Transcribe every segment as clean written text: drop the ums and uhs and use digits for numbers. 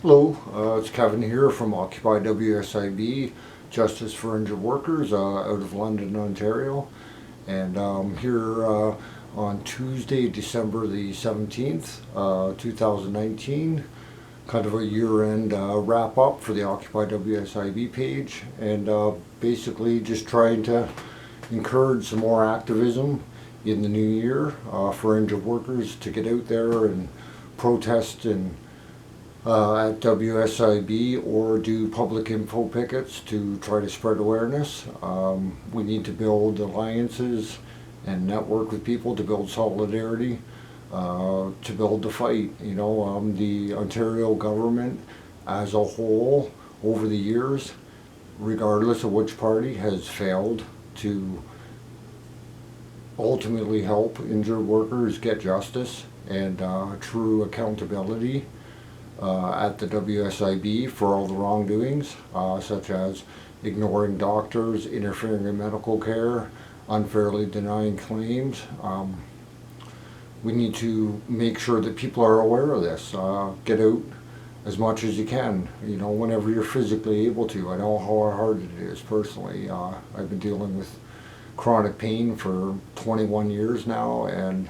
Hello, it's Kevin here from Occupy WSIB, Justice for Injured Workers, out of London, Ontario. And here on Tuesday, December the 17th, 2019, kind of a year-end wrap-up for the Occupy WSIB page. And basically just trying to encourage some more activism in the new year for injured workers to get out there and protest and at WSIB or do public info pickets to try to spread awareness. We need to build alliances and network with people to build solidarity, to build the fight. You know, the Ontario government as a whole over the years, regardless of which party, has failed to ultimately help injured workers get justice and true accountability at the WSIB for all the wrongdoings, such as ignoring doctors, interfering in medical care, unfairly denying claims. We need to make sure that people are aware of this. Get out as much as you can, you know, whenever you're physically able to. I know how hard it is personally. I've been dealing with chronic pain for 21 years now, and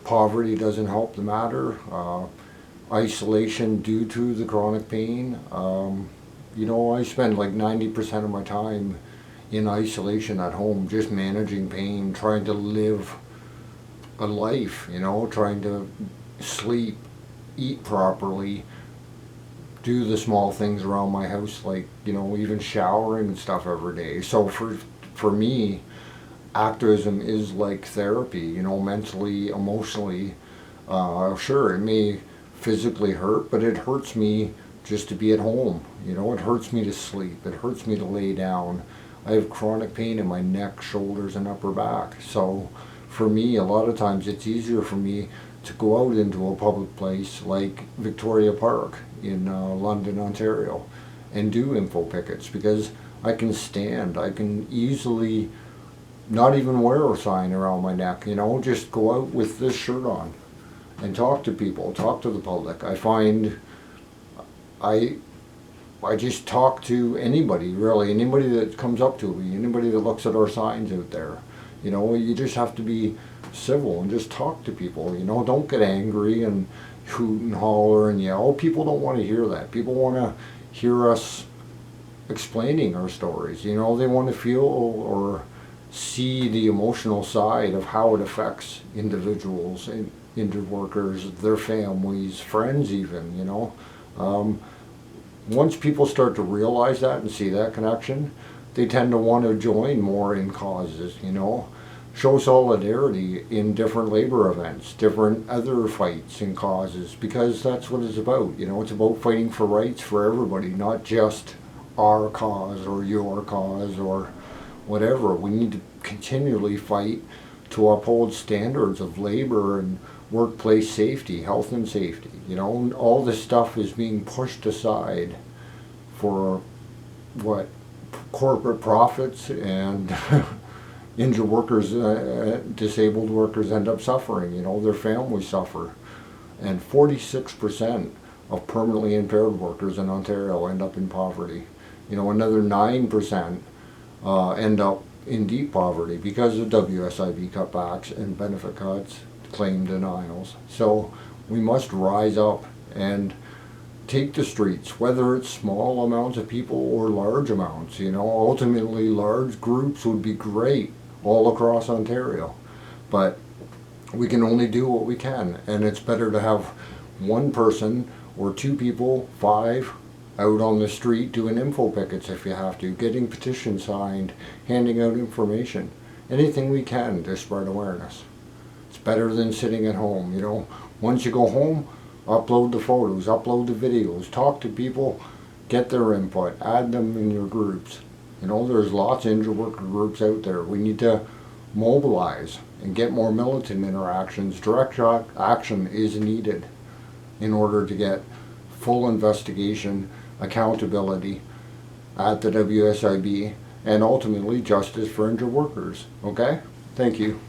poverty doesn't help the matter. Isolation due to the chronic pain. You know, I spend like 90% of my time in isolation at home, just managing pain, trying to live a life, you know, trying to sleep, eat properly, do the small things around my house, like, you know, even showering and stuff every day. So for me, activism is like therapy, you know, mentally, emotionally. Sure, it may physically hurt, but it hurts me just to be at home. You know, it hurts me to sleep. It hurts me to lay down. I have chronic pain in my neck, shoulders, and upper back. So for me, a lot of times it's easier for me to go out into a public place like Victoria Park in London, Ontario, and do info pickets, because I can stand. I can easily not even wear a sign around my neck, you know, just go out with this shirt on and talk to people, talk to the public. I find I just talk to anybody, really, anybody that comes up to me, anybody that looks at our signs out there. You know, you just have to be civil and just talk to people, you know, don't get angry and hoot and holler and yell. People don't want to hear that. People want to hear us explaining our stories, you know, they want to feel or see the emotional side of how it affects individuals and injured workers, their families, friends even, you know. Once people start to realize that and see that connection, they tend to want to join more in causes, you know. Show solidarity in different labor events, different other fights and causes, because that's what it's about, you know. It's about fighting for rights for everybody, not just our cause or your cause or whatever. We need to continually fight to uphold standards of labor and workplace safety, health and safety. You know, all this stuff is being pushed aside for what corporate profits, and injured workers, disabled workers end up suffering. You know, their families suffer. And 46% of permanently impaired workers in Ontario end up in poverty. You know, another 9% end up in deep poverty because of WSIB cutbacks and benefit cuts, claim denials. So we must rise up and take the streets, whether it's small amounts of people or large amounts. You know, ultimately large groups would be great all across Ontario, but we can only do what we can, and it's better to have one person or two people, 5, out on the street doing info pickets if you have to, getting petitions signed, handing out information, anything we can to spread awareness. It's better than sitting at home, you know. Once you go home, upload the photos, upload the videos, talk to people, get their input, add them in your groups. You know, there's lots of injured worker groups out there. We need to mobilize and get more militant interactions. Direct action is needed in order to get full investigation, accountability at the WSIB, and ultimately justice for injured workers. Okay? Thank you.